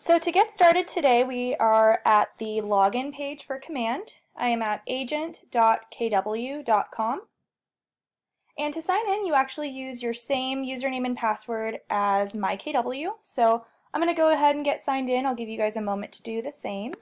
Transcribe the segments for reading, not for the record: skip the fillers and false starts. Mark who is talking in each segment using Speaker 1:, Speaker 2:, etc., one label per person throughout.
Speaker 1: So to get started today, we are at the login page for Command. I am at agent.kw.com. And to sign in, you actually use your same username and password as myKW. So I'm going to go ahead and get signed in. I'll give you guys a moment to do the same.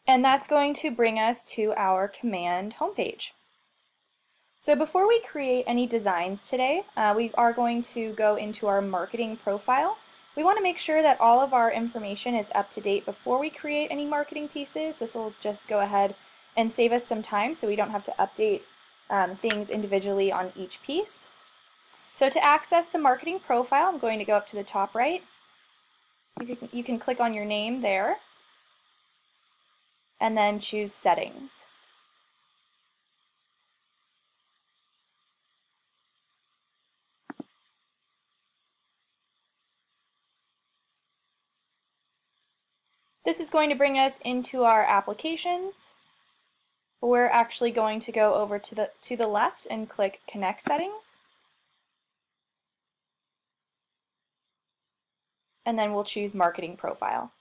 Speaker 1: And that's going to bring us to our Command homepage. So before we create any designs today, we are going to go into our marketing profile. We want to make sure that all of our information is up to date before we create any marketing pieces. This will just go ahead and save us some time so we don't have to update things individually on each piece. So to access the marketing profile, I'm going to go up to the top right. You can click on your name there and then choose Settings. This is going to bring us into our applications. We're actually going to go over to the left and click Connect Settings. And then we'll choose Marketing Profile.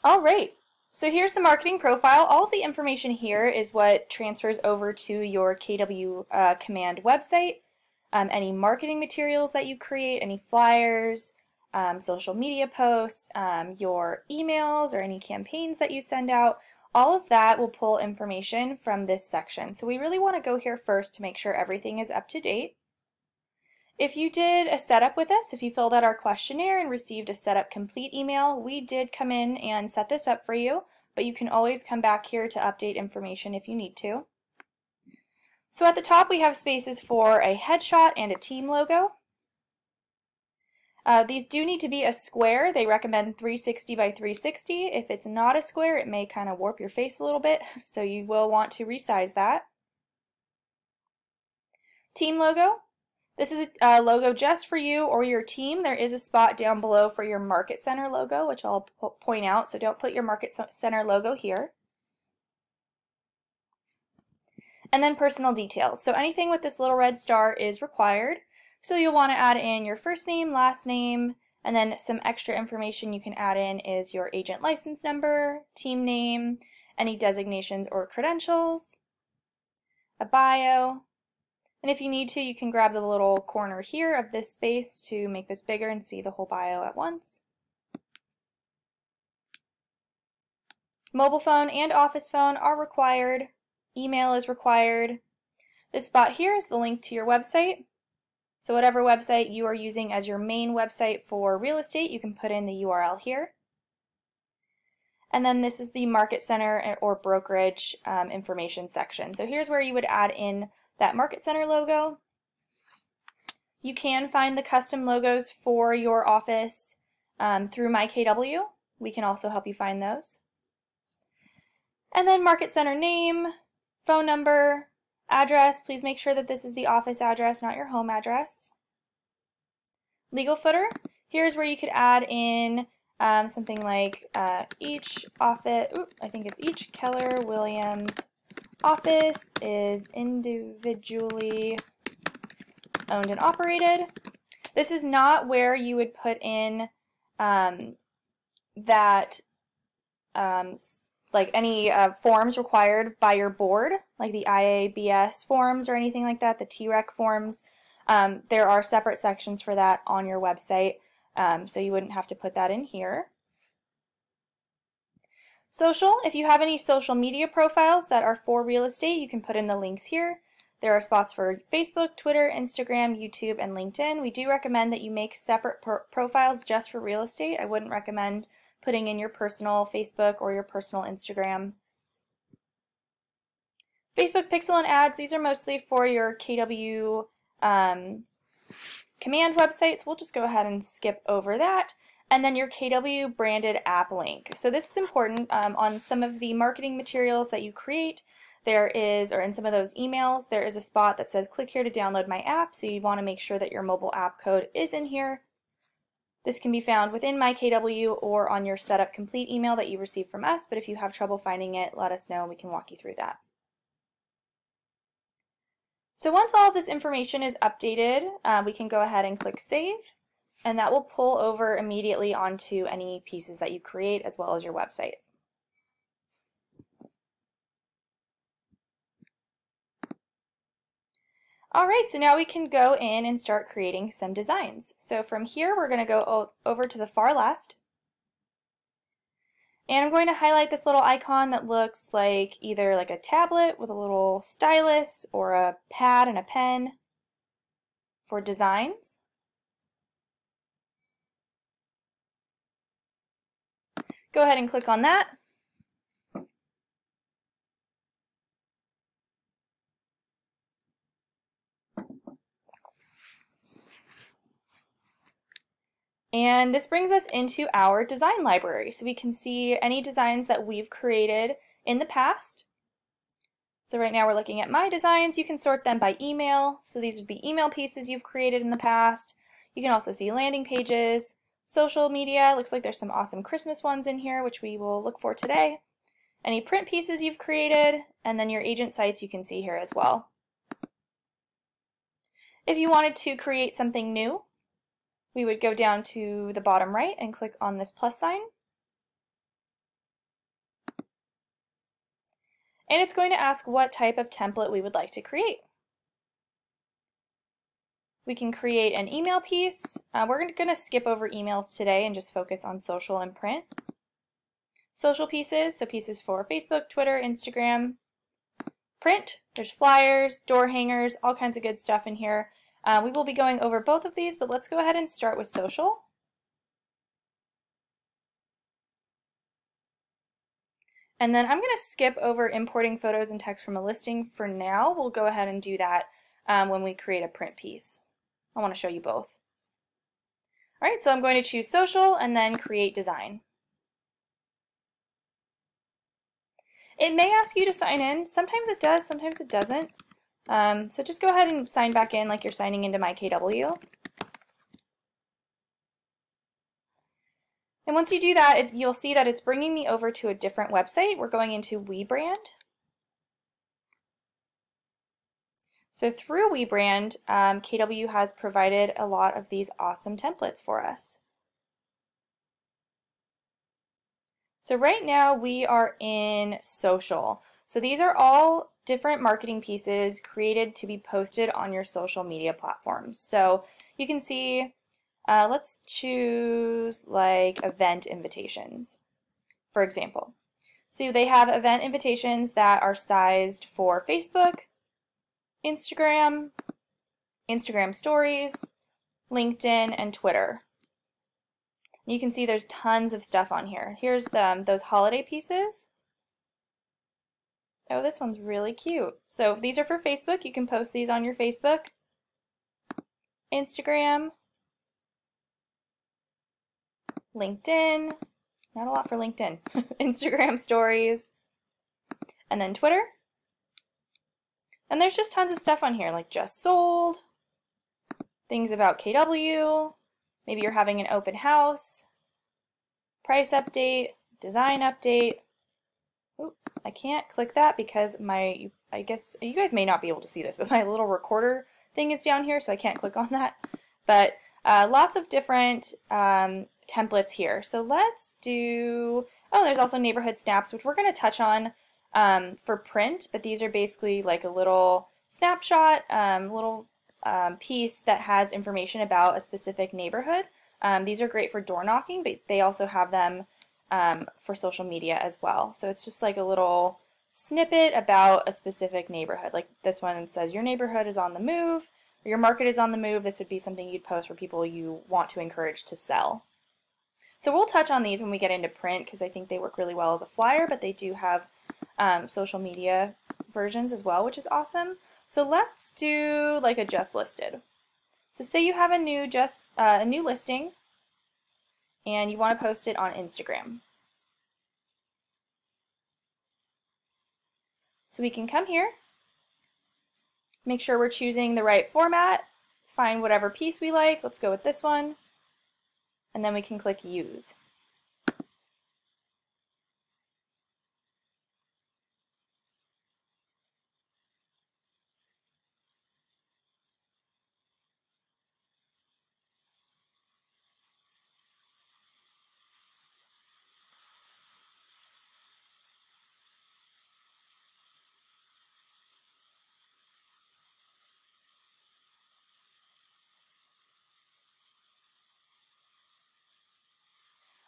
Speaker 1: All right, so here's the marketing profile. All of the information here is what transfers over to your KW Command website. Any marketing materials that you create, any flyers, social media posts, your emails or any campaigns that you send out, all of that will pull information from this section. So we really want to go here first to make sure everything is up to date. If you did a setup with us, if you filled out our questionnaire and received a setup complete email, we did come in and set this up for you, but you can always come back here to update information if you need to. So at the top we have spaces for a headshot and a team logo. These do need to be a square. They recommend 360 by 360. If it's not a square, it may kind of warp your face a little bit, so you will want to resize that. Team logo. This is a logo just for you or your team. There is a spot down below for your Market Center logo, which I'll point out, so don't put your Market Center logo here. And then personal details. So anything with this little red star is required. So you'll want to add in your first name, last name, and then some extra information you can add in is your agent license number, team name, any designations or credentials, a bio. And if you need to, you can grab the little corner here of this space to make this bigger and see the whole bio at once. Mobile phone and office phone are required. Email is required. This spot here is the link to your website. So whatever website you are using as your main website for real estate, you can put in the URL here. And then this is the Market Center or brokerage information section. So here's where you would add in that Market Center logo. You can find the custom logos for your office through myKW. We can also help you find those. And then Market Center name, phone number, address. Please make sure that this is the office address, not your home address. Legal footer. Here's where you could add in something like each office, I think it's each Keller Williams office is individually owned and operated. This is not where you would put in like any forms required by your board, like the IABS forms or anything like that, the TREC forms. There are separate sections for that on your website, so you wouldn't have to put that in here. Social, if you have any social media profiles that are for real estate, you can put in the links here. There are spots for Facebook, Twitter, Instagram, YouTube, and LinkedIn. We do recommend that you make separate profiles just for real estate. I wouldn't recommend putting in your personal Facebook or your personal Instagram. Facebook pixel and ads, these are mostly for your KW Command websites. We'll just go ahead and skip over that. And then your KW branded app link. So this is important on some of the marketing materials that you create. there is, or in some of those emails, there is a spot that says click here to download my app, so you want to make sure that your mobile app code is in here. This can be found within my KW or on your setup complete email that you received from us, but if you have trouble finding it, let us know and we can walk you through that. So once all of this information is updated, we can go ahead and click Save, and that will pull over immediately onto any pieces that you create as well as your website. Alright, so now we can go in and start creating some designs. So from here we're going to go over to the far left, and I'm going to highlight this little icon that looks like either like a tablet with a little stylus or a pad and a pen for designs. Go ahead and click on that. And this brings us into our design library. So we can see any designs that we've created in the past. So right now we're looking at my designs. You can sort them by email. So these would be email pieces you've created in the past. You can also see landing pages, social media. Looks like there's some awesome Christmas ones in here, which we will look for today. Any print pieces you've created, and then your agent sites you can see here as well. If you wanted to create something new, we would go down to the bottom right and click on this plus sign. And it's going to ask what type of template we would like to create. We can create an email piece. We're going to skip over emails today and just focus on social and print. Social pieces, so pieces for Facebook, Twitter, Instagram. Print, there's flyers, door hangers, all kinds of good stuff in here. We will be going over both of these, but let's go ahead and start with social. And then I'm going to skip over importing photos and text from a listing for now. We'll go ahead and do that when we create a print piece. I want to show you both. Alright, so I'm going to choose social and then create design. It may ask you to sign in. Sometimes it does, sometimes it doesn't. So just go ahead and sign back in like you're signing into my KW. And once you do that, you'll see that it's bringing me over to a different website. We're going into WeBrand. So through WeBrand, KW has provided a lot of these awesome templates for us. So right now we are in social. So these are all different marketing pieces created to be posted on your social media platforms. So you can see, let's choose like event invitations, for example. So they have event invitations that are sized for Facebook, Instagram, Instagram stories, LinkedIn, and Twitter. You can see there's tons of stuff on here. Here's those holiday pieces. Oh, this one's really cute. So if these are for Facebook, you can post these on your Facebook, Instagram, LinkedIn, not a lot for LinkedIn, Instagram stories, and then Twitter. And there's just tons of stuff on here, like just sold, things about KW, maybe you're having an open house, price update, design update. Oop, I can't click that because I guess you guys may not be able to see this, but my little recorder thing is down here, so I can't click on that. But lots of different templates here. So let's do, oh, there's also neighborhood snaps, which we're going to touch on for print, but these are basically like a little snapshot, little piece that has information about a specific neighborhood. These are great for door knocking, but they also have them for social media as well. So it's just like a little snippet about a specific neighborhood. Like this one says your neighborhood is on the move, or your market is on the move. This would be something you'd post for people you want to encourage to sell. So we'll touch on these when we get into print because I think they work really well as a flyer, but they do have social media versions as well, which is awesome. So let's do like a just listed. So say you have a new listing and you want to post it on Instagram. So we can come here, make sure we're choosing the right format, find whatever piece we like. Let's go with this one, and then we can click Use.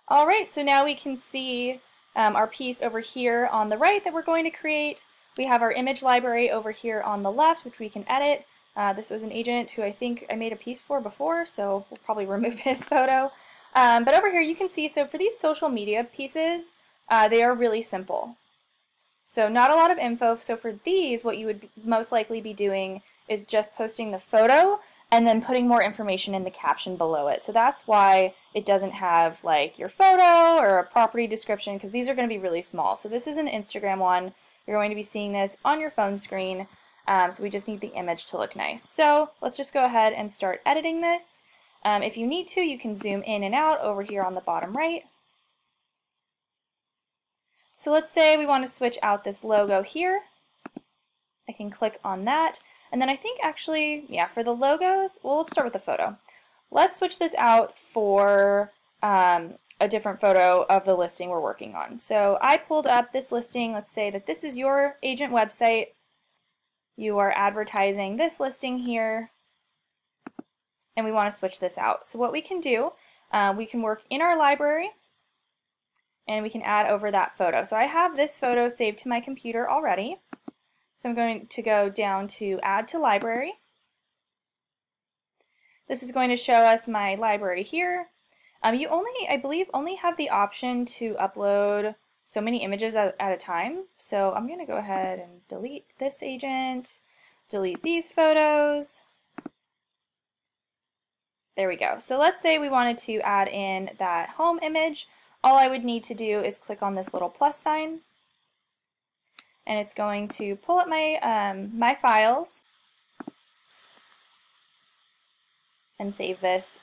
Speaker 1: Alright, so now we can see our piece over here on the right that we're going to create. We have our image library over here on the left, which we can edit. This was an agent who I think I made a piece for before, so we'll probably remove his photo. But over here you can see, so for these social media pieces, they are really simple. So not a lot of info. So for these, what you would most likely be doing is just posting the photo and then putting more information in the caption below it. So that's why it doesn't have like your photo or a property description, because these are going to be really small. So this is an Instagram one. You're going to be seeing this on your phone screen. So we just need the image to look nice. So let's just go ahead and start editing this. If you need to, you can zoom in and out over here on the bottom right. So let's say we want to switch out this logo here. I can click on that. And then I think actually, yeah, for the logos, well, let's start with the photo. Let's switch this out for a different photo of the listing we're working on. So I pulled up this listing. Let's say that this is your agent website. You are advertising this listing here, and we want to switch this out. So what we can do, we can work in our library, and we can add over that photo. So I have this photo saved to my computer already. So I'm going to go down to Add to Library. This is going to show us my library here. You I believe, only have the option to upload so many images at a time. So I'm going to go ahead and delete this agent, delete these photos. There we go. So let's say we wanted to add in that home image. All I would need to do is click on this little plus sign, and it's going to pull up my, my files and save this.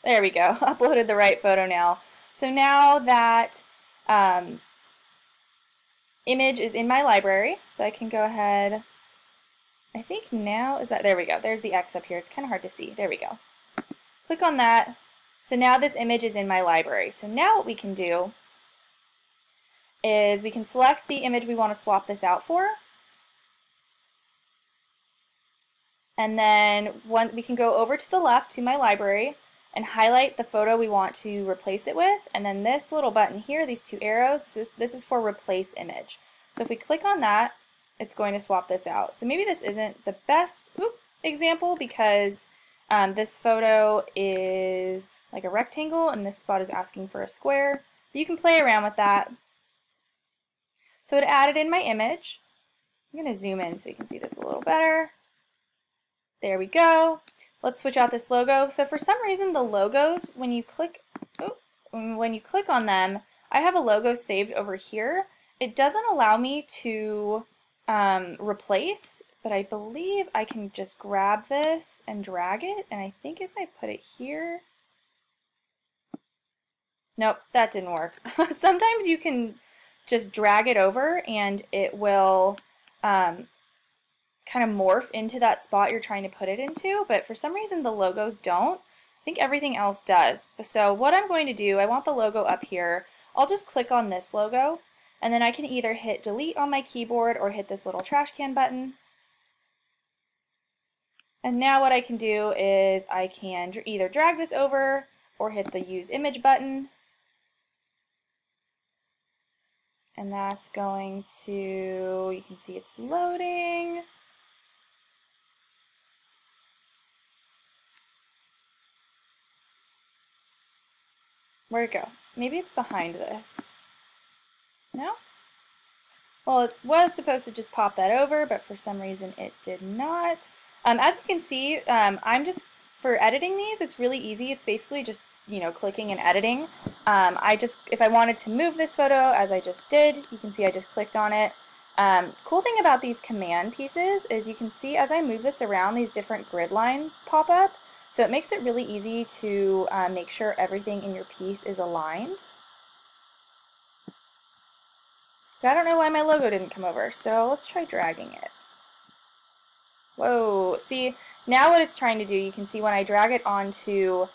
Speaker 1: There we go, uploaded the right photo now. So now that image is in my library, so I can go ahead, I think now, is that, there we go, there's the X up here, it's kind of hard to see, there we go. Click on that, so now this image is in my library. So now what we can do is we can select the image we want to swap this out for, and then we can go over to the left to my library and highlight the photo we want to replace it with, and then this little button here, these two arrows, this is for replace image. So if we click on that, it's going to swap this out. So maybe this isn't the best example because this photo is like a rectangle and this spot is asking for a square. You can play around with that. So it added in my image. I'm going to zoom in so you can see this a little better. There we go. Let's switch out this logo. So for some reason the logos, when you click on them, I have a logo saved over here. It doesn't allow me to replace, but I believe I can just grab this and drag it, and I think if I put it here, nope, that didn't work. Sometimes you can just drag it over and it will kind of morph into that spot you're trying to put it into, but for some reason the logos don't. I think everything else does. So what I'm going to do, I want the logo up here. I'll just click on this logo, and then I can either hit delete on my keyboard or hit this little trash can button. And now what I can do is I can either drag this over or hit the use image button. And that's going to, you can see it's loading. Where'd it go? Maybe it's behind this. No? Well, it was supposed to just pop that over, but for some reason it did not. As you can see, I'm just, for editing these, it's really easy. It's basically just, you know, clicking and editing. If I wanted to move this photo, as I just did, you can see I just clicked on it, Cool thing about these command pieces is you can see as I move this around, these different grid lines pop up. So it makes it really easy to make sure everything in your piece is aligned. But I don't know why my logo didn't come over, so let's try dragging it. Whoa, see, now what it's trying to do, you can see when I drag it onto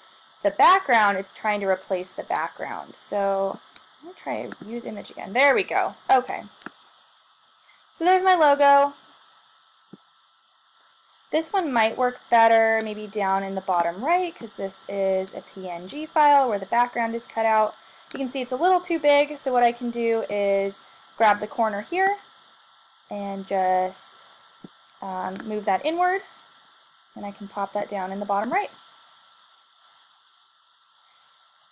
Speaker 1: the background, it's trying to replace the background. So I'm going to try to use image again. There we go. Okay. So there's my logo. This one might work better maybe down in the bottom right because this is a PNG file where the background is cut out. You can see it's a little too big, so what I can do is grab the corner here and just move that inward, and I can pop that down in the bottom right.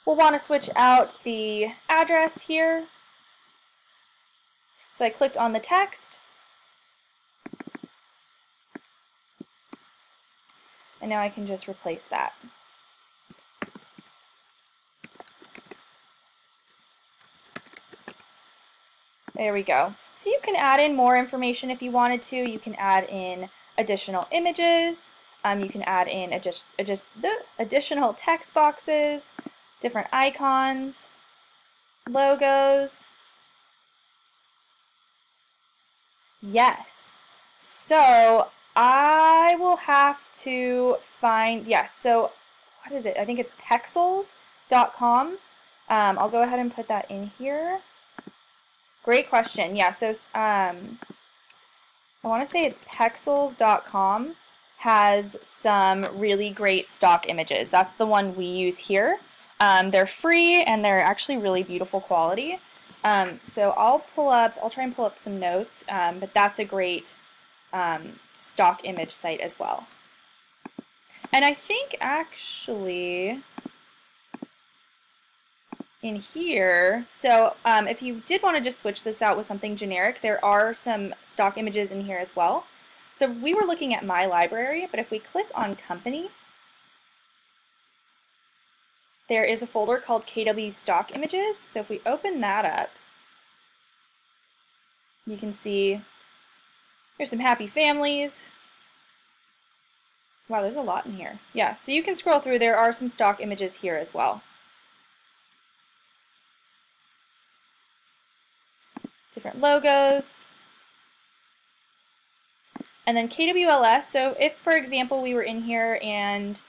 Speaker 1: We'll want to switch out the address here. So I clicked on the text, and now I can just replace that. There we go. So you can add in more information if you wanted to. You can add in additional images. You can add in additional text boxes, different icons, logos. Yes. So I will have to find, yes, so what is it? I think it's pexels.com. I'll go ahead and put that in here. Great question. Yeah, so I want to say it's pexels.com has some really great stock images. That's the one we use here. They're free and they're actually really beautiful quality. So I'll try and pull up some notes, but that's a great stock image site as well. And I think actually in here, so if you did want to just switch this out with something generic, there are some stock images in here as well. So we were looking at My Library, but if we click on Company, there is a folder called KW Stock Images. So if we open that up, you can see there's some happy families. Wow, there's a lot in here. Yeah, so you can scroll through. There are some stock images here as well. Different logos. And then KWLS, so if, for example, we were in here and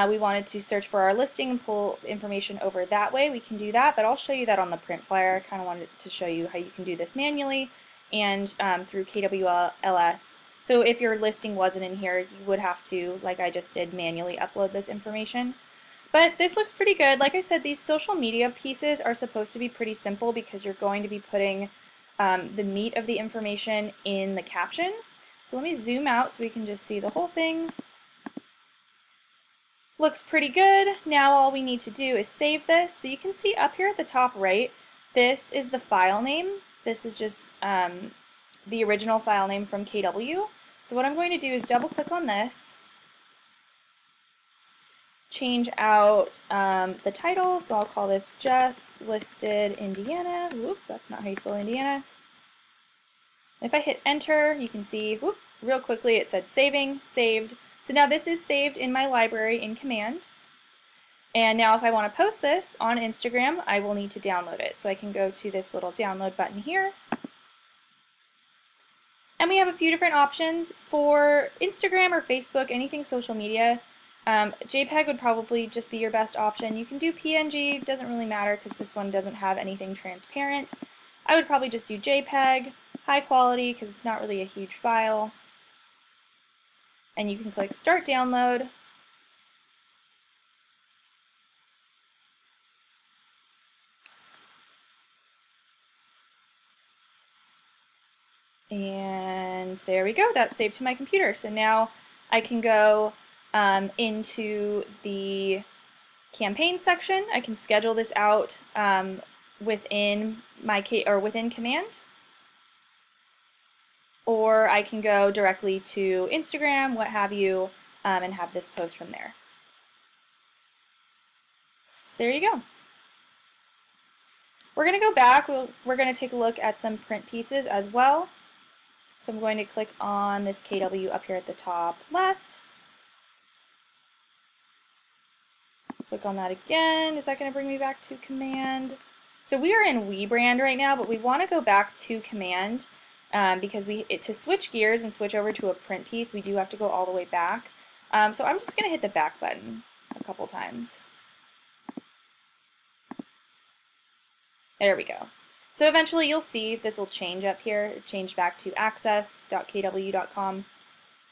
Speaker 1: we wanted to search for our listing and pull information over that way, we can do that, but I'll show you that on the print flyer. I kind of wanted to show you how you can do this manually and through KWLS. So if your listing wasn't in here, you would have to, like I just did, manually upload this information. But this looks pretty good. Like I said, these social media pieces are supposed to be pretty simple because you're going to be putting the meat of the information in the caption. So let me zoom out so we can just see the whole thing. Looks pretty good. Now all we need to do is save this. So you can see up here at the top right, this is the file name. This is just the original file name from KW. So what I'm going to do is double click on this, change out the title. So I'll call this Just Listed Indiana. Whoop, that's not how you spell Indiana. If I hit enter, you can see, whoop, real quickly it said saving, saved. So now this is saved in my library in command. And now if I want to post this on Instagram, I will need to download it. So I can go to this little download button here. And we have a few different options for Instagram or Facebook, anything social media. Jpeg would probably just be your best option. You can do PNG, doesn't really matter because this one doesn't have anything transparent. I would probably just do JPEG, high quality because it's not really a huge file. And you can click Start Download. And there we go, that's saved to my computer. So now I can go into the campaign section. I can schedule this out within within command, or I can go directly to Instagram, what have you, and have this post from there. So there you go. We're going to go back. We're going to take a look at some print pieces as well. So I'm going to click on this KW up here at the top left. Click on that again. Is that going to bring me back to command? So we are in WeBrand right now, but we want to go back to command because to switch gears and switch over to a print piece, we do have to go all the way back. So I'm just going to hit the back button a couple times. There we go. So eventually you'll see this will change up here. It changed back to access.kw.com.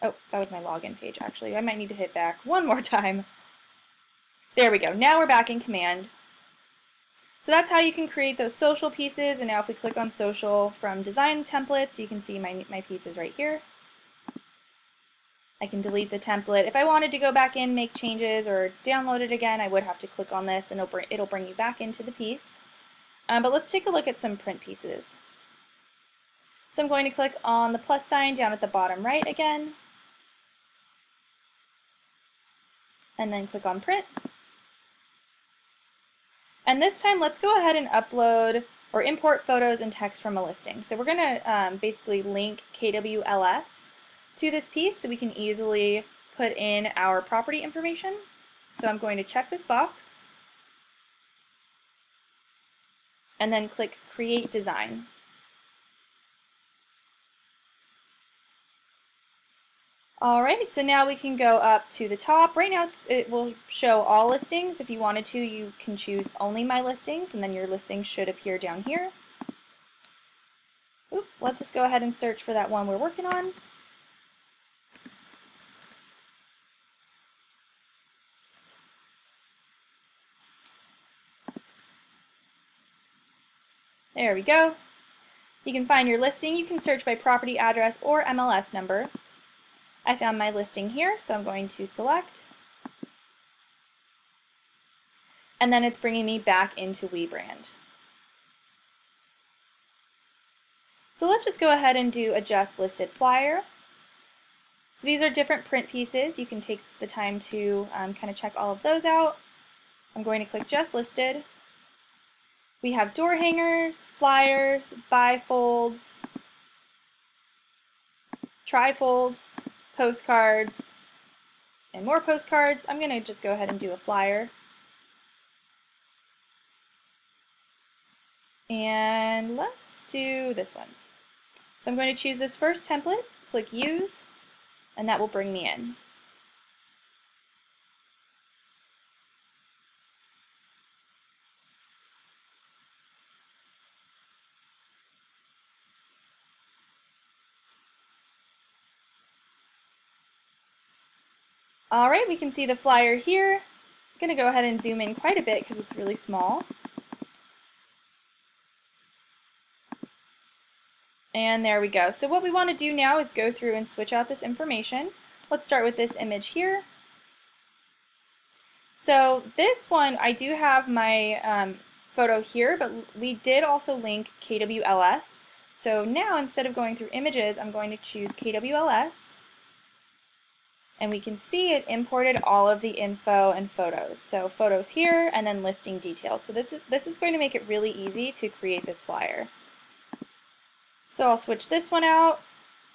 Speaker 1: Oh, that was my login page actually. I might need to hit back one more time. There we go. Now we're back in command. So that's how you can create those social pieces. And now if we click on social from design templates, you can see my pieces right here. I can delete the template. If I wanted to go back in, make changes, or download it again, I would have to click on this and it'll bring you back into the piece. But let's take a look at some print pieces. So I'm going to click on the plus sign down at the bottom right again, and then click on print. And this time let's go ahead and upload or import photos and text from a listing. So we're going to basically link KWLS to this piece so we can easily put in our property information. So I'm going to check this box and then click Create Design. Alright, so now we can go up to the top. Right now it will show all listings. If you wanted to, you can choose only my listings, and then your listings should appear down here. Oop, let's just go ahead and search for that one we're working on. There we go. You can find your listing. You can search by property address or MLS number. I found my listing here, so I'm going to select. And then it's bringing me back into WeBrand. So let's just go ahead and do Adjust Listed Flyer. So these are different print pieces. You can take the time to kind of check all of those out. I'm going to click Just Listed. We have door hangers, flyers, bifolds, trifolds, postcards, and more postcards. I'm going to just go ahead and do a flyer. And let's do this one. So I'm going to choose this first template, click Use, and that will bring me in. Alright, we can see the flyer here. I'm going to go ahead and zoom in quite a bit because it's really small. And there we go. So what we want to do now is go through and switch out this information. Let's start with this image here. So this one, I do have my photo here, but we did also link KWLS. So now instead of going through images, I'm going to choose KWLS. And we can see it imported all of the info and photos. So photos here and then listing details. So this is going to make it really easy to create this flyer. So I'll switch this one out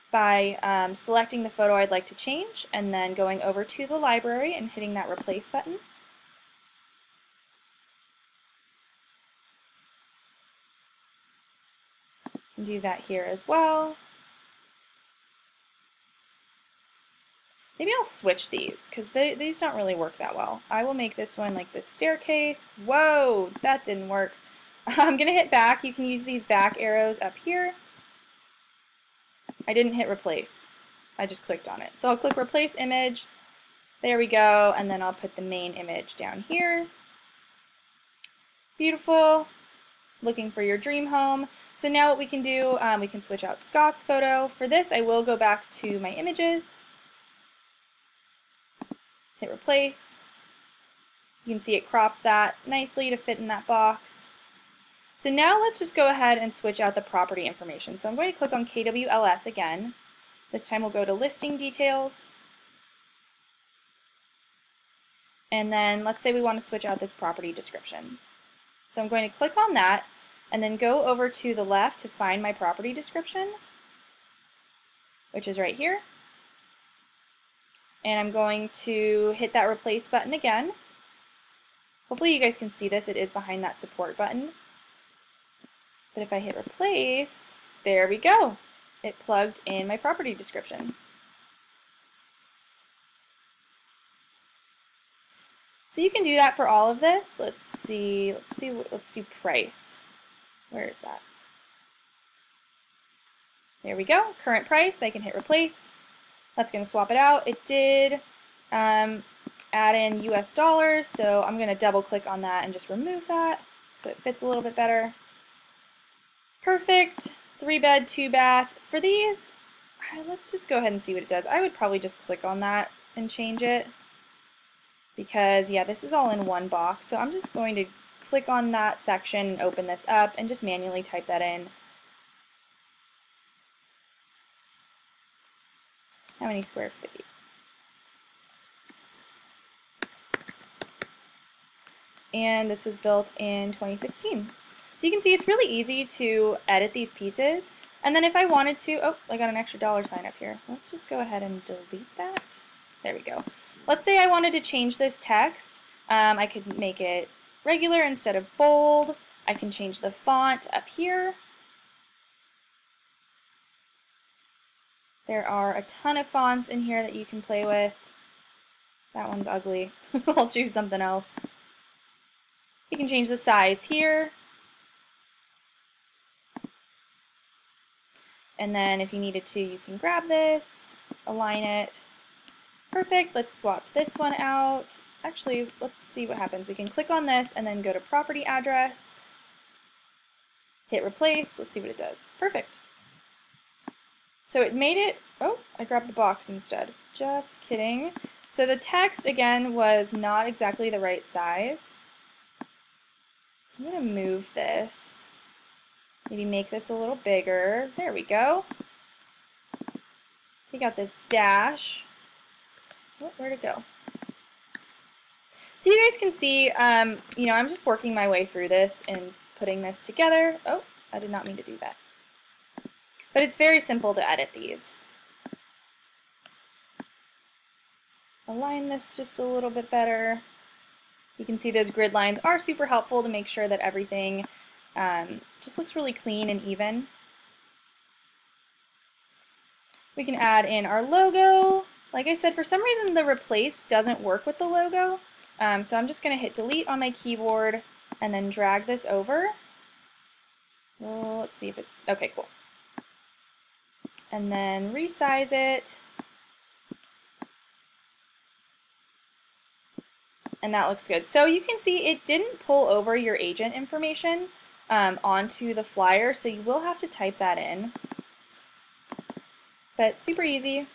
Speaker 1: by selecting the photo I'd like to change and then going over to the library and hitting that replace button. And do that here as well. Maybe I'll switch these because these don't really work that well. I will make this one like this staircase. Whoa, that didn't work. I'm going to hit back. You can use these back arrows up here. I didn't hit replace. I just clicked on it. So I'll click replace image. There we go. And then I'll put the main image down here. Beautiful. Looking for your dream home. So now what we can do, we can switch out Scott's photo. For this, I will go back to my images. Hit replace. You can see it cropped that nicely to fit in that box. So now let's just go ahead and switch out the property information. So I'm going to click on KWLS again. This time we'll go to listing details. And then let's say we want to switch out this property description. So I'm going to click on that and then go over to the left to find my property description. which is right here. And I'm going to hit that replace button again. Hopefully you guys can see this. It is behind that support button. But if I hit replace, there we go. It plugged in my property description. So you can do that for all of this. Let's do price. Where is that? There we go, current price. I can hit replace. That's going to swap it out. It did add in US dollars, so I'm going to double click on that and just remove that so it fits a little bit better. Perfect. 3-bed, 2-bath. For these, let's just go ahead and see what it does. I would probably just click on that and change it because, yeah, this is all in one box. So I'm just going to click on that section and open this up and just manually type that in. How many square feet? And this was built in 2016. So you can see it's really easy to edit these pieces. And then if I wanted to, oh, I got an extra $sign up here. Let's just go ahead and delete that. There we go. Let's say I wanted to change this text. I could make it regular instead of bold. I can change the font up here. There are a ton of fonts in here that you can play with. That one's ugly. I'll choose something else. You can change the size here. And then if you needed to, you can grab this, align it. Perfect. Let's swap this one out. Actually, let's see what happens. We can click on this and then go to property address, hit replace. Let's see what it does. Perfect. So it made it, oh, I grabbed the box instead. Just kidding. So the text, again, was not exactly the right size. So I'm going to move this. Maybe make this a little bigger. There we go. Take out this dash. Oh, where'd it go? So you guys can see, you know, I'm just working my way through this and putting this together. Oh, I did not mean to do that. But it's very simple to edit these. Align this just a little bit better. You can see those grid lines are super helpful to make sure that everything just looks really clean and even. We can add in our logo. Like I said, for some reason the replace doesn't work with the logo. So I'm just going to hit delete on my keyboard and then drag this over. Well, let's see if it, okay, cool. And then resize it. And that looks good. So you can see it didn't pull over your agent information onto the flyer, so you will have to type that in. But super easy.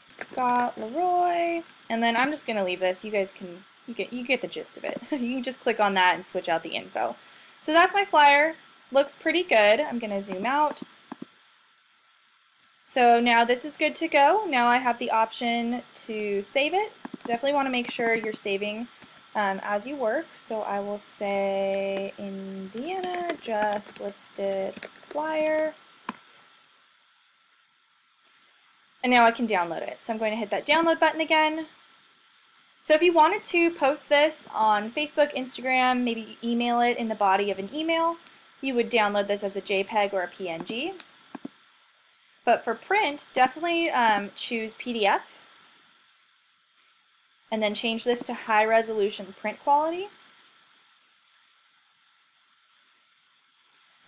Speaker 1: Scott Leroy. And then I'm just going to leave this. You guys can, you get the gist of it. You can just click on that and switch out the info. So that's my flyer. Looks pretty good. I'm going to zoom out. So now this is good to go. Now I have the option to save it. Definitely want to make sure you're saving as you work. So I will say Indiana just listed flyer. And now I can download it. So I'm going to hit that download button again. So if you wanted to post this on Facebook, Instagram, maybe email it in the body of an email, you would download this as a JPEG or a PNG. But for print, definitely choose PDF. And then change this to high resolution print quality.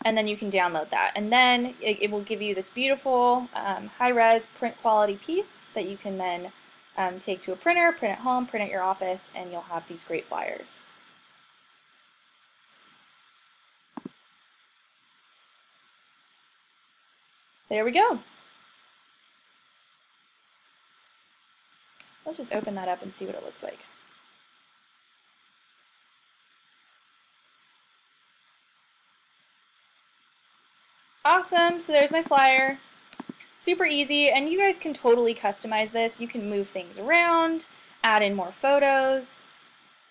Speaker 1: And then you can download that. And then it will give you this beautiful high-res print quality piece that you can then take to a printer, print at home, print at your office, and you'll have these great flyers. There we go. Let's just open that up and see what it looks like. Awesome, so there's my flyer. Super easy, and you guys can totally customize this. You can move things around, add in more photos,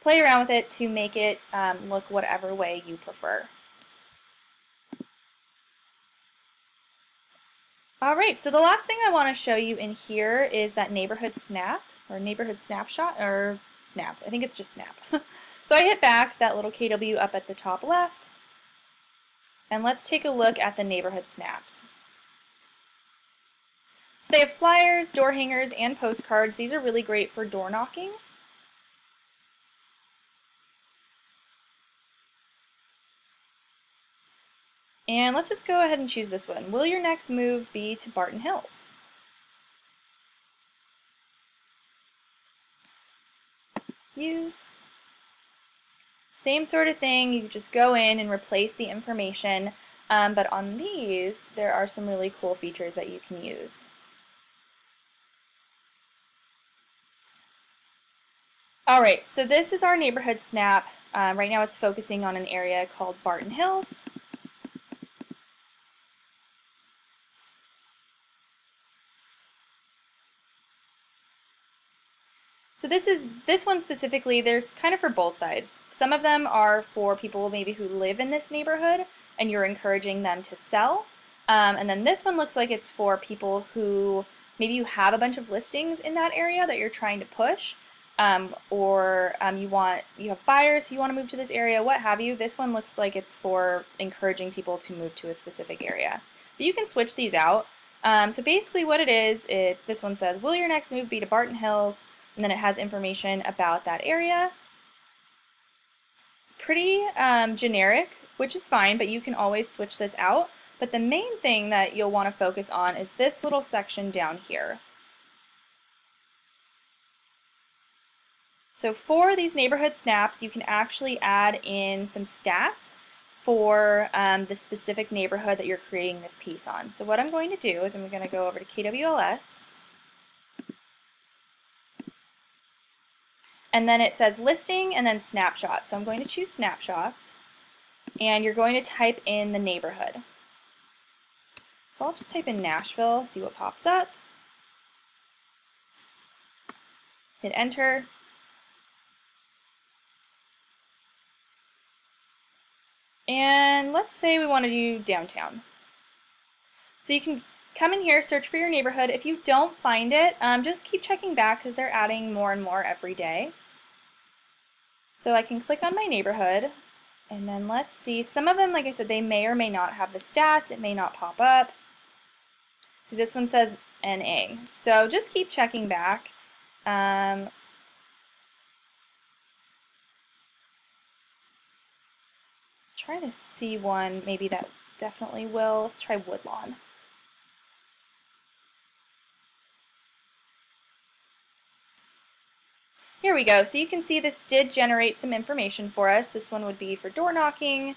Speaker 1: play around with it to make it look whatever way you prefer. Alright, so the last thing I want to show you in here is that neighborhood snap, or neighborhood snapshot, or snap. I think it's just snap. So I hit back, that little KW up at the top left, and let's take a look at the neighborhood snaps. So they have flyers, door hangers, and postcards. These are really great for door knocking. And let's just go ahead and choose this one. Will your next move be to Barton Hills? Use. Same sort of thing, you just go in and replace the information, but on these there are some really cool features that you can use. Alright, so this is our neighborhood snap. Right now it's focusing on an area called Barton Hills. So this one specifically, there's kind of for both sides. Some of them are for people maybe who live in this neighborhood and you're encouraging them to sell. And then this one looks like it's for people who maybe you have a bunch of listings in that area that you're trying to push, or you have buyers who you want to move to this area, what have you. This one looks like it's for encouraging people to move to a specific area. But you can switch these out. So basically what it is, this one says, will your next move be to Barton Hills? And then it has information about that area. It's pretty generic, which is fine, but you can always switch this out. But the main thing that you'll want to focus on is this little section down here. So for these neighborhood snaps, you can actually add in some stats for the specific neighborhood that you're creating this piece on. So what I'm going to do is I'm going to go over to KWLS. And then it says listing and then snapshots. So I'm going to choose snapshots, and you're going to type in the neighborhood. So I'll just type in Nashville, see what pops up. Hit enter. And let's say we want to do downtown. So you can come in here, search for your neighborhood. If you don't find it, just keep checking back because they're adding more and more every day. So I can click on my neighborhood, and then let's see. Some of them, like I said, they may or may not have the stats. It may not pop up. See, this one says NA. So just keep checking back. Trying to see one maybe that definitely will. Let's try Woodlawn. Here we go. So you can see this did generate some information for us. This one would be for door knocking.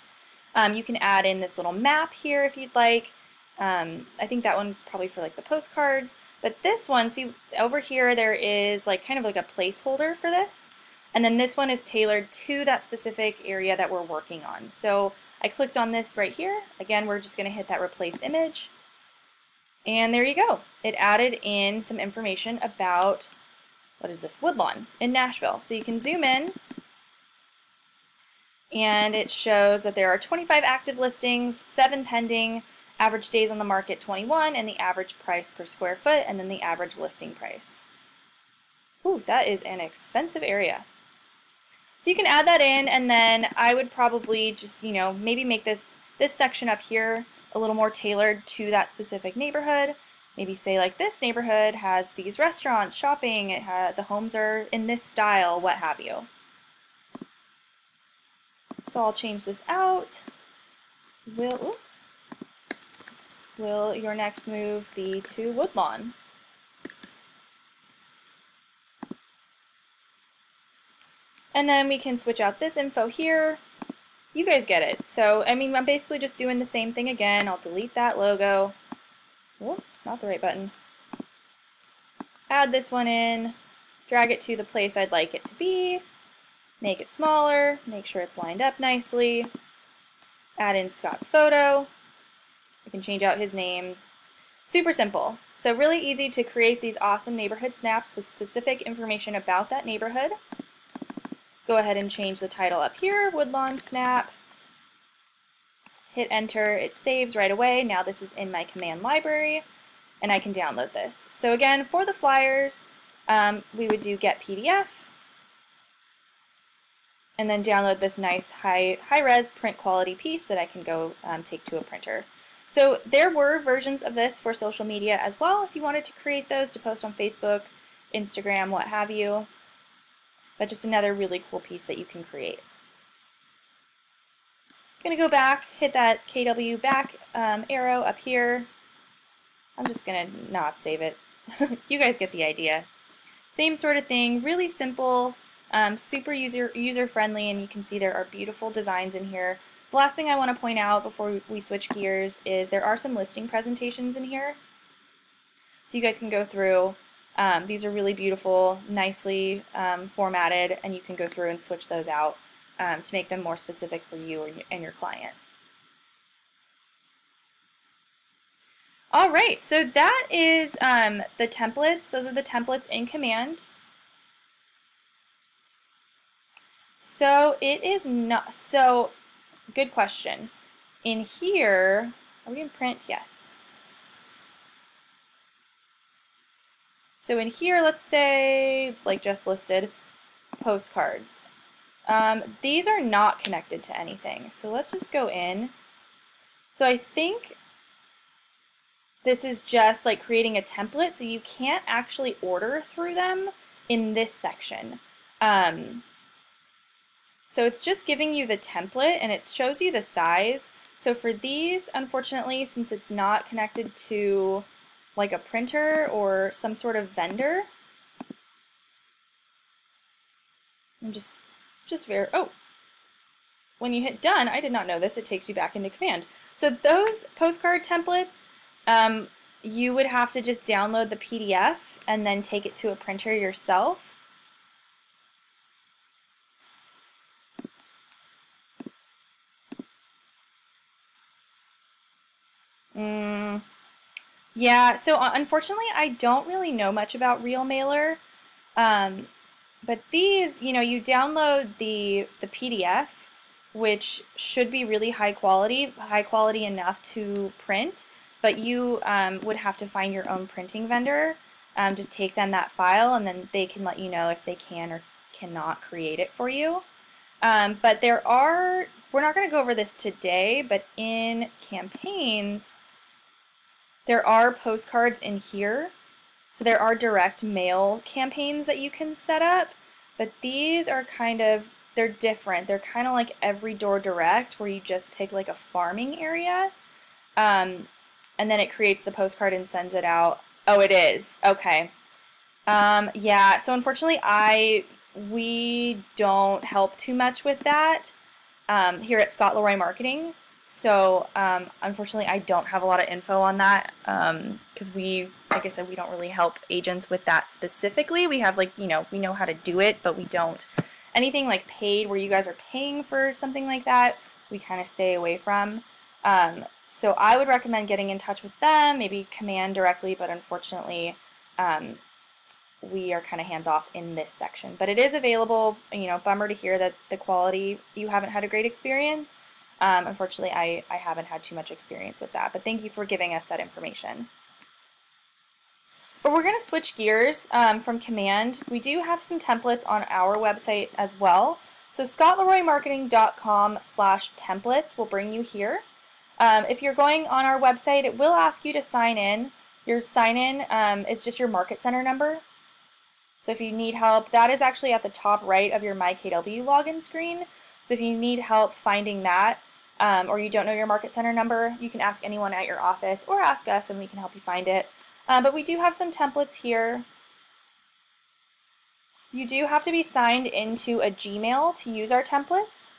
Speaker 1: You can add in this little map here if you'd like. I think that one's probably for like the postcards. But this one, see over here there is like kind of like a placeholder for this. And then this one is tailored to that specific area that we're working on. So I clicked on this right here. Again, we're just going to hit that replace image. And there you go. It added in some information about, what is this, Woodlawn in Nashville. So you can zoom in, and it shows that there are 25 active listings, 7 pending, average days on the market 21, and the average price per square foot, and then the average listing price. Ooh, that is an expensive area. So you can add that in, and then I would probably just, maybe make this section up here a little more tailored to that specific neighborhood. Maybe say like this neighborhood has these restaurants, shopping, the homes are in this style, what have you. So I'll change this out. Will your next move be to Woodlawn? And then we can switch out this info here. You guys get it. So, I mean, I'm basically just doing the same thing again. I'll delete that logo. Oh, not the right button. Add this one in, drag it to the place I'd like it to be, make it smaller, make sure it's lined up nicely, add in Scott's photo. I can change out his name. Super simple. So really easy to create these awesome neighborhood snaps with specific information about that neighborhood. Go ahead and change the title up here, Woodlawn Snap. Hit enter, it saves right away. Now this is in my command library. and I can download this. So again, for the flyers, we would do get PDF, and then download this nice high-res print quality piece that I can go take to a printer. So there were versions of this for social media as well if you wanted to create those to post on Facebook, Instagram, what have you. But just another really cool piece that you can create. I'm going to go back, hit that KW back arrow up here. I'm just going to not save it. You guys get the idea. Same sort of thing, really simple, super user-friendly, and you can see there are beautiful designs in here. The last thing I want to point out before we switch gears is there are some listing presentations in here. So you guys can go through. These are really beautiful, nicely formatted, and you can go through and switch those out to make them more specific for you and your client. All right, so that is the templates. Those are the templates in Command. So it is not, so good question. In here, are we in print? Yes. So in here, let's say, like just listed, postcards. These are not connected to anything. So let's just go in. So I think this is just like creating a template, so you can't actually order through them in this section. So it's just giving you the template and it shows you the size. So for these, unfortunately, since it's not connected to like a printer or some sort of vendor, and just oh, when you hit done, I did not know this, it takes you back into Command. So those postcard templates, you would have to just download the PDF and then take it to a printer yourself. Yeah, so unfortunately I don't really know much about RealMailer, but these, you know, you download the PDF, which should be really high quality enough to print, but you would have to find your own printing vendor, just take them that file, and then they can let you know if they can or cannot create it for you. But there are, we're not going to go over this today, but in campaigns, there are postcards in here. So there are direct mail campaigns that you can set up, but these are kind of, they're different. They're kind of like every door direct where you just pick like a farming area, and then it creates the postcard and sends it out. Oh, it is. Okay. Yeah, so unfortunately we don't help too much with that here at Scott Leroy Marketing. So unfortunately I don't have a lot of info on that because we, like I said, we don't really help agents with that specifically. We have, like, you know, we know how to do it, but we don't, anything like paid where you guys are paying for something like that, we kind of stay away from. So I would recommend getting in touch with them, maybe Command directly, but unfortunately we are kind of hands-off in this section. But it is available. You know, bummer to hear that the quality, you haven't had a great experience. Unfortunately, I haven't had too much experience with that, but thank you for giving us that information. But we're going to switch gears from Command. We do have some templates on our website as well. So scottleroymarketing.com/templates will bring you here. If you're going on our website, it will ask you to sign in. Your sign-in is just your Market Center number. So if you need help, that is actually at the top right of your MyKW login screen. So if you need help finding that, or you don't know your Market Center number, you can ask anyone at your office or ask us and we can help you find it. But we do have some templates here. You do have to be signed into a Gmail to use our templates.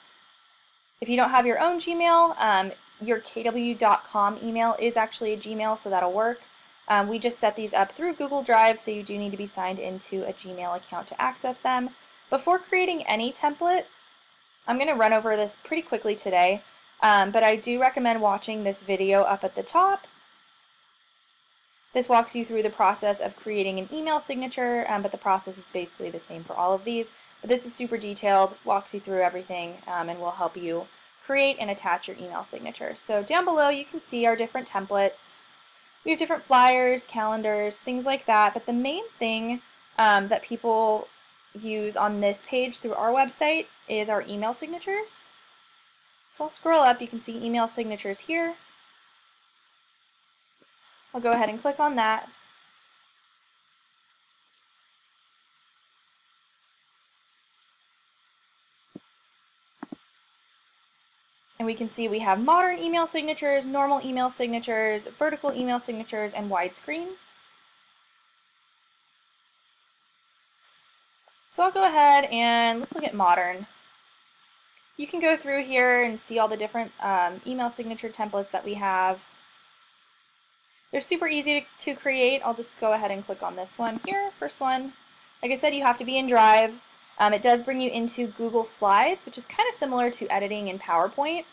Speaker 1: If you don't have your own Gmail, your kw.com email is actually a Gmail, so that'll work. We just set these up through Google Drive, so you do need to be signed into a Gmail account to access them. Before creating any template, I'm going to run over this pretty quickly today, but I do recommend watching this video up at the top. This walks you through the process of creating an email signature, but the process is basically the same for all of these. But this is super detailed, walks you through everything, and will help you create and attach your email signature. So down below you can see our different templates. We have different flyers, calendars, things like that, but the main thing that people use on this page through our website is our email signatures. So I'll scroll up, you can see email signatures here. I'll go ahead and click on that. And we can see we have modern email signatures, normal email signatures, vertical email signatures, and widescreen. So I'll go ahead and let's look at modern. You can go through here and see all the different email signature templates that we have. They're super easy to create. I'll just go ahead and click on this one here, first one. Like I said, you have to be in Drive. It does bring you into Google Slides, which is kind of similar to editing in PowerPoint.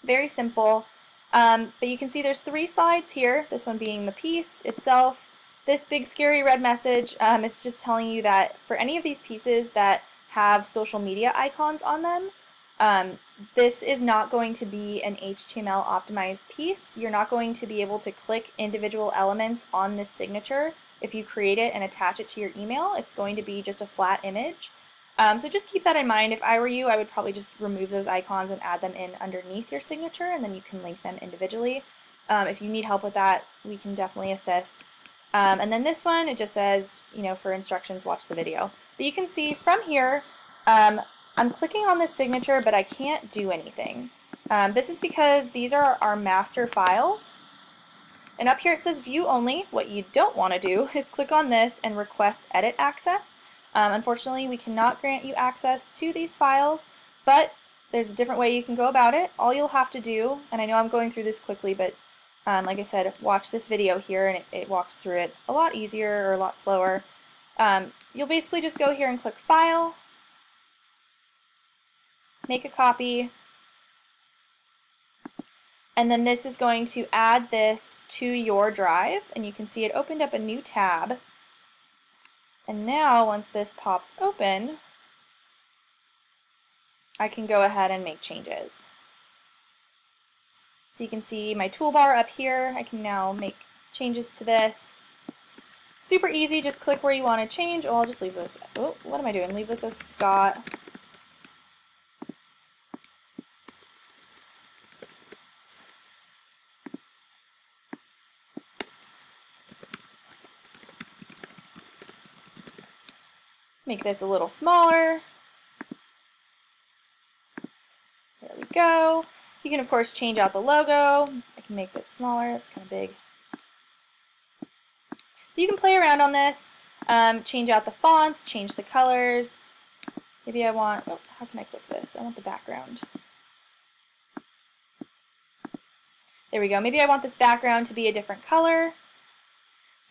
Speaker 1: Very simple. But you can see there's 3 slides here, this one being the piece itself. This big scary red message, it's just telling you that for any of these pieces that have social media icons on them, this is not going to be an HTML optimized piece. You're not going to be able to click individual elements on this signature. If you create it and attach it to your email, it's going to be just a flat image. So just keep that in mind. If I were you, I would probably just remove those icons and add them in underneath your signature, and then you can link them individually. If you need help with that, we can definitely assist. And then this one, it just says, you know, for instructions, watch the video. But you can see from here, I'm clicking on this signature, but I can't do anything. This is because these are our master files. And up here it says view only. What you don't want to do is click on this and request edit access. Unfortunately, we cannot grant you access to these files, but there's a different way you can go about it. All you'll have to do, and I know I'm going through this quickly, but like I said, watch this video here and it walks through it a lot easier or a lot slower. You'll basically just go here and click File, make a copy, and then this is going to add this to your drive, and you can see it opened up a new tab. And now once this pops open, I can go ahead and make changes. So you can see my toolbar up here. I can now make changes to this. Super easy, just click where you want to change. Oh, I'll just leave this. Oh, what am I doing? Leave this as Scott. Make this a little smaller. There we go. You can, of course, change out the logo. I can make this smaller. It's kind of big. You can play around on this, change out the fonts, change the colors. Maybe I want, oh, how can I click this? I want the background. There we go. Maybe I want this background to be a different color.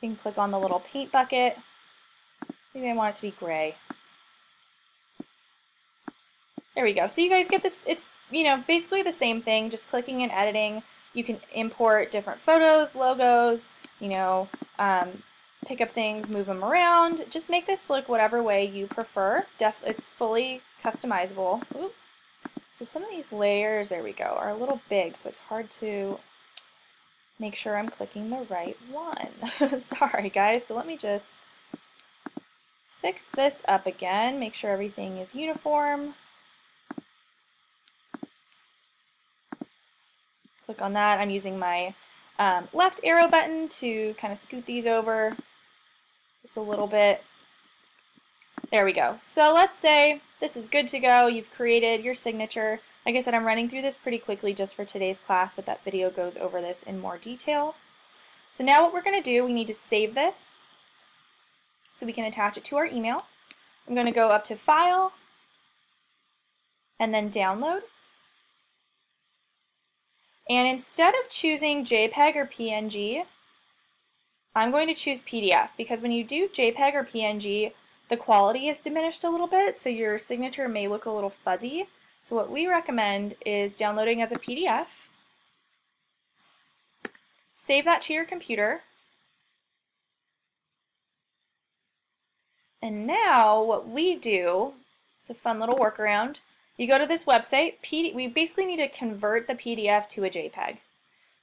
Speaker 1: You can click on the little paint bucket. Maybe I want it to be gray. There we go. So you guys get this, it's, you know, basically the same thing, just clicking and editing. You can import different photos, logos, you know, pick up things, move them around. Just make this look whatever way you prefer. It's fully customizable. Ooh. So some of these layers, there we go, are a little big, so it's hard to make sure I'm clicking the right one. Sorry guys, so let me just fix this up again, make sure everything is uniform. Click on that. I'm using my left arrow button to kind of scoot these over just a little bit. There we go. So let's say this is good to go. You've created your signature. Like I said, I'm running through this pretty quickly just for today's class, but that video goes over this in more detail. So now what we're going to do, we need to save this so we can attach it to our email. I'm going to go up to File and then Download. And instead of choosing JPEG or PNG, I'm going to choose PDF, because when you do JPEG or PNG, the quality is diminished a little bit, so your signature may look a little fuzzy. So what we recommend is downloading as a PDF. Save that to your computer. And now what we do, it's a fun little workaround. You go to this website, we basically need to convert the PDF to a JPEG.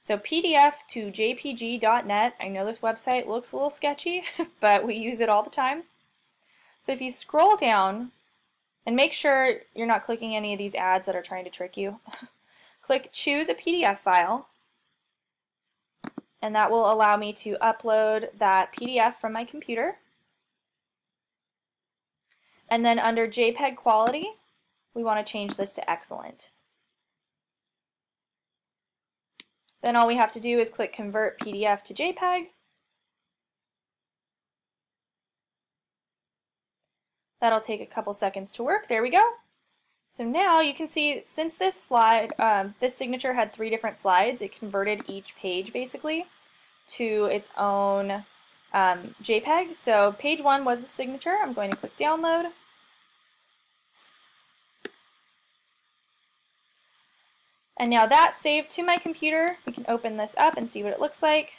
Speaker 1: So PDF to jpg.net. I know this website looks a little sketchy, but we use it all the time. So if you scroll down, and make sure you're not clicking any of these ads that are trying to trick you, click Choose a PDF file, and that will allow me to upload that PDF from my computer. And then under JPEG quality, we want to change this to excellent. Then all we have to do is click Convert PDF to JPEG. That'll take a couple seconds to work. There we go. So now you can see, since this slide, this signature had 3 different slides, it converted each page basically to its own JPEG. So page 1 was the signature. I'm going to click Download. And now that's saved to my computer. We can open this up and see what it looks like.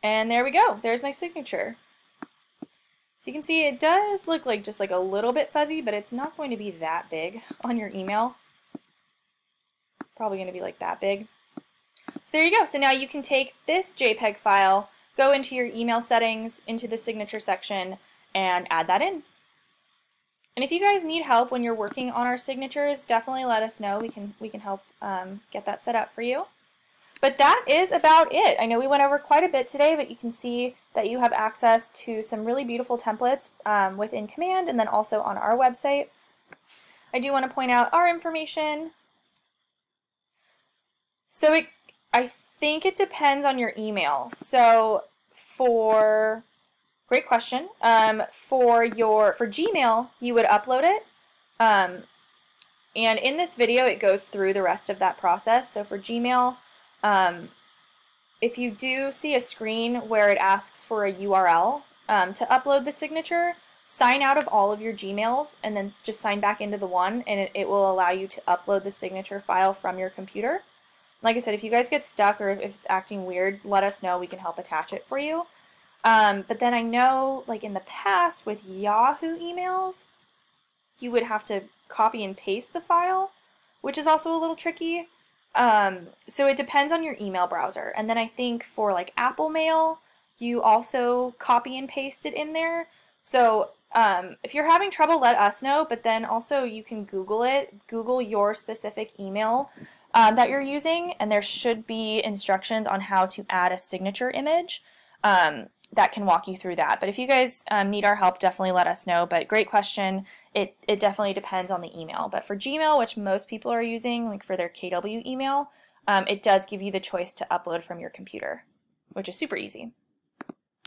Speaker 1: And there we go. There's my signature. So you can see it does look like just like a little bit fuzzy, but it's not going to be that big on your email. It's probably going to be like that big. So there you go. So now you can take this JPEG file, go into your email settings, into the signature section, and add that in. And if you guys need help when you're working on our signatures, definitely let us know. We can help get that set up for you. But that is about it. I know we went over quite a bit today, but you can see that you have access to some really beautiful templates within Command and then also on our website. I do want to point out our information. So I think it depends on your email. So great question. For Gmail, you would upload it. And in this video, it goes through the rest of that process. So for Gmail, if you do see a screen where it asks for a URL to upload the signature, sign out of all of your Gmails and then just sign back into the one, and it will allow you to upload the signature file from your computer. Like I said, if you guys get stuck or if it's acting weird, let us know. We can help attach it for you. But then I know, like in the past with Yahoo emails, you would have to copy and paste the file, which is also a little tricky. So it depends on your email browser. And then I think for like Apple Mail, you also copy and paste it in there. So if you're having trouble, let us know, but then also you can Google it. Google your specific email that you're using, and there should be instructions on how to add a signature image that can walk you through that. But if you guys need our help, definitely let us know. But great question. It definitely depends on the email. But for Gmail, which most people are using, like for their KW email, it does give you the choice to upload from your computer, which is super easy.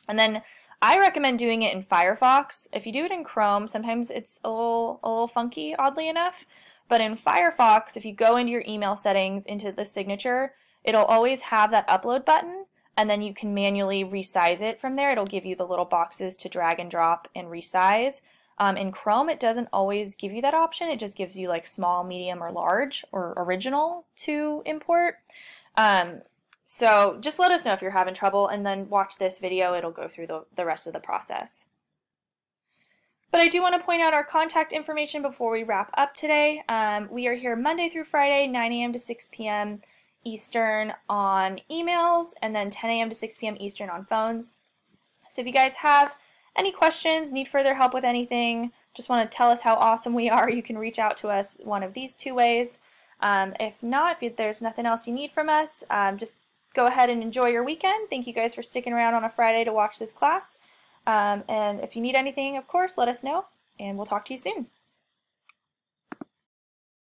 Speaker 1: And then I recommend doing it in Firefox. If you do it in Chrome, sometimes it's a little funky, oddly enough. But in Firefox, if you go into your email settings, into the signature, it'll always have that upload button, and then you can manually resize it from there. It'll give you the little boxes to drag and drop and resize. In Chrome, it doesn't always give you that option. It just gives you like small, medium, or large, or original to import. So just let us know if you're having trouble, and then watch this video. It'll go through the rest of the process. But I do want to point out our contact information before we wrap up today. We are here Monday through Friday, 9 a.m. to 6 p.m. Eastern on emails, and then 10 a.m. to 6 p.m. Eastern on phones. So if you guys have any questions, need further help with anything, just want to tell us how awesome we are, you can reach out to us one of these 2 ways. If not, if there's nothing else you need from us, just go ahead and enjoy your weekend. Thank you guys for sticking around on a Friday to watch this class. And if you need anything, of course, let us know, and we'll talk to you soon.